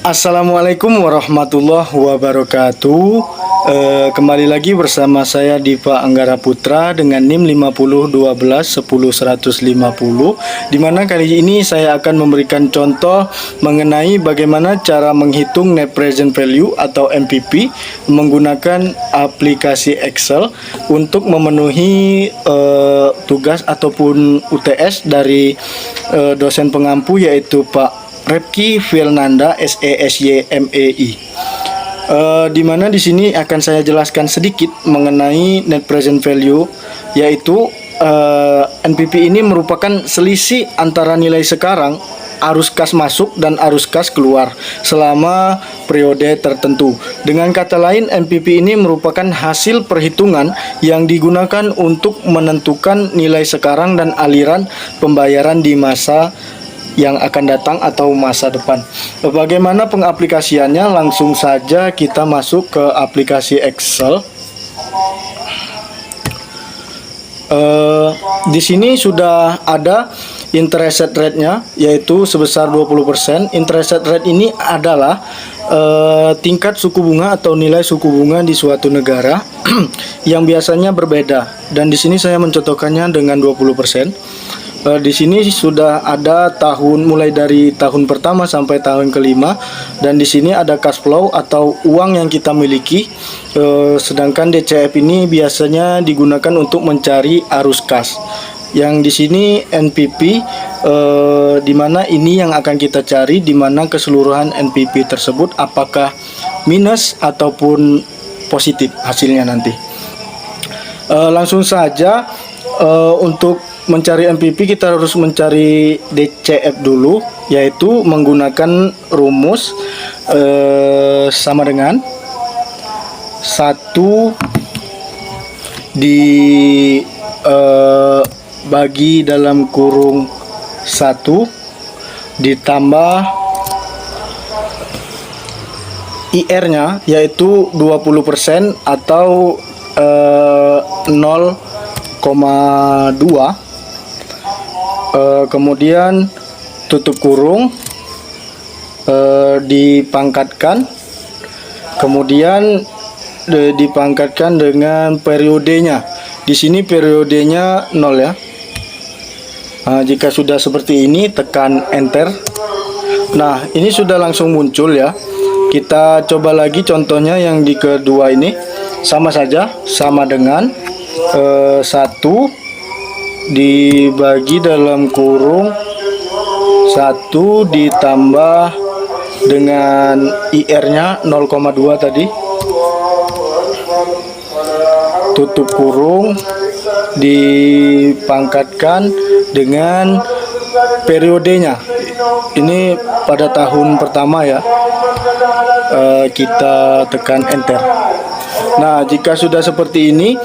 Assalamualaikum warahmatullahi wabarakatuh. Kembali lagi bersama saya Dipa Anggara Putra dengan NIM 5012110150, dimana kali ini saya akan memberikan contoh mengenai bagaimana cara menghitung net present value atau NPV menggunakan aplikasi Excel untuk memenuhi tugas ataupun UTS dari dosen pengampu, yaitu Pak Repki Filnanda SESYMEI. Di mana di sini akan saya jelaskan sedikit mengenai net present value, yaitu NPV ini merupakan selisih antara nilai sekarang, arus kas masuk dan arus kas keluar selama periode tertentu. Dengan kata lain, NPV ini merupakan hasil perhitungan yang digunakan untuk menentukan nilai sekarang dan aliran pembayaran di masa yang akan datang atau masa depan. Bagaimana pengaplikasiannya? Langsung saja kita masuk ke aplikasi Excel. Di sini sudah ada interest rate-nya, yaitu sebesar 20%. Interest rate ini adalah tingkat suku bunga atau nilai suku bunga di suatu negara yang biasanya berbeda, dan di sini saya mencontohkannya dengan 20%. Di sini sudah ada tahun mulai dari tahun pertama sampai tahun kelima, dan di sini ada cash flow atau uang yang kita miliki. Sedangkan DCF ini biasanya digunakan untuk mencari arus kas. Yang di sini NPV, di mana ini yang akan kita cari, di mana keseluruhan NPV tersebut apakah minus ataupun positif hasilnya nanti. Langsung saja, untuk mencari NPV kita harus mencari DCF dulu, yaitu menggunakan rumus sama dengan 1 bagi dalam kurung 1 ditambah IR-nya, yaitu 20% atau 0,2, kemudian tutup kurung, dipangkatkan, kemudian dipangkatkan dengan periodenya. Di sini periodenya 0 ya. Nah, jika sudah seperti ini, tekan enter. Nah, ini sudah langsung muncul ya. Kita coba lagi contohnya yang di kedua ini. Sama saja, sama dengan 1 dibagi dalam kurung 1 ditambah dengan IR-nya 0,2 tadi, tutup kurung, dipangkatkan dengan periodenya. Ini pada tahun pertama ya. Kita tekan enter. Nah, jika sudah seperti ini,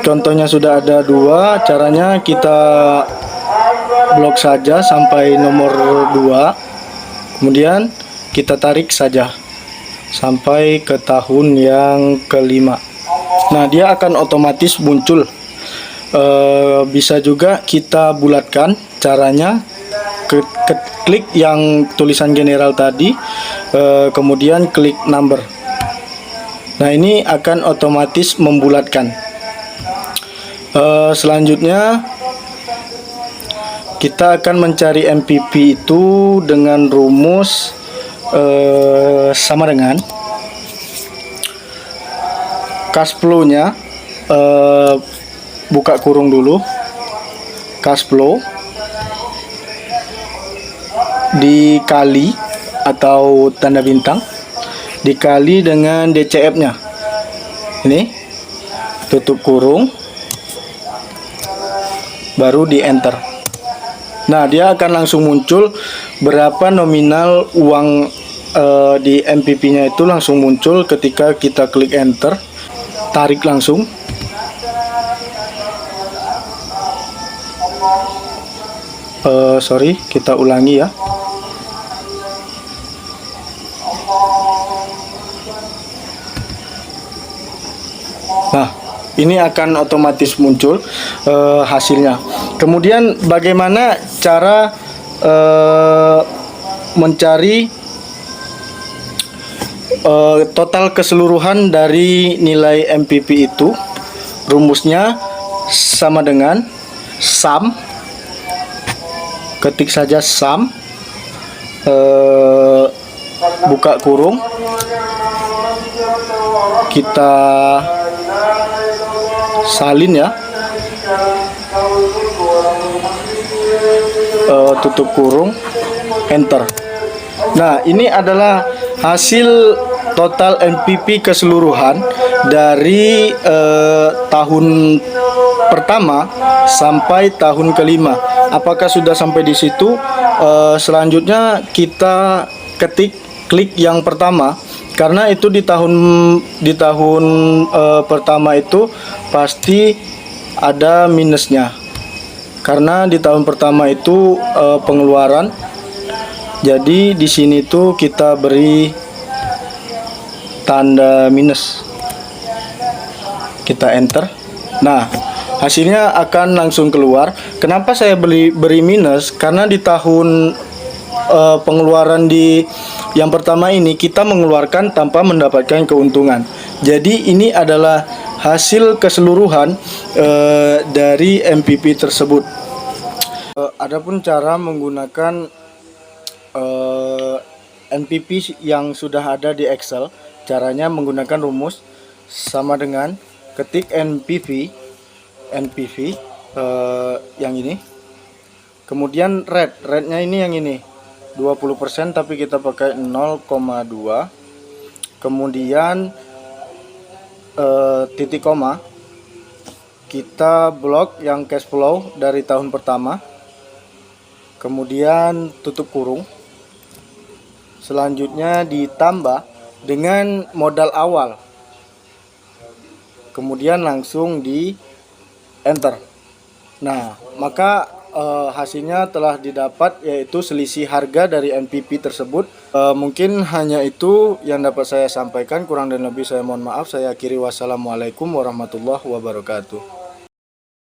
contohnya sudah ada 2, caranya kita blok saja sampai nomor 2, kemudian kita tarik saja sampai ke tahun yang kelima. Nah, dia akan otomatis muncul. Bisa juga kita bulatkan, caranya klik yang tulisan general tadi, kemudian klik number. Nah, ini akan otomatis membulatkan. Selanjutnya kita akan mencari NPV itu dengan rumus sama dengan cash flow-nya. Buka kurung dulu, cash flow dikali atau tanda bintang dikali dengan DCF-nya. Ini tutup kurung, baru di enter. Nah, dia akan langsung muncul berapa nominal uang di NPV-nya, itu langsung muncul ketika kita klik enter. Tarik langsung. Kita ulangi ya. Nah, ini akan otomatis muncul hasilnya. Kemudian bagaimana cara mencari total keseluruhan dari nilai MPP itu rumusnya sama dengan sum, ketik saja sum, buka kurung, kita salin ya, tutup kurung, enter. Nah, ini adalah hasil total MPP keseluruhan dari tahun pertama sampai tahun kelima. Apakah sudah sampai di situ? Selanjutnya kita klik yang pertama, karena itu di tahun pertama itu pasti ada minusnya, karena di tahun pertama itu pengeluaran. Jadi di sini tuh kita beri tanda minus, kita enter. Nah, hasilnya akan langsung keluar. Kenapa saya beri minus? Karena di tahun pengeluaran di yang pertama ini kita mengeluarkan tanpa mendapatkan keuntungan. Jadi ini adalah hasil keseluruhan dari MPP tersebut. Adapun cara menggunakan MPP yang sudah ada di Excel, caranya menggunakan rumus sama dengan ketik NPV yang ini, kemudian rednya ini yang ini 20%, tapi kita pakai 0,2, kemudian titik koma, kita blok yang cash flow dari tahun pertama, kemudian tutup kurung. Selanjutnya ditambah dengan modal awal, kemudian langsung di enter. Nah, maka hasilnya telah didapat, yaitu selisih harga dari MPP tersebut. Mungkin hanya itu yang dapat saya sampaikan, kurang dan lebih saya mohon maaf. Saya akhiri, wassalamualaikum warahmatullahi wabarakatuh.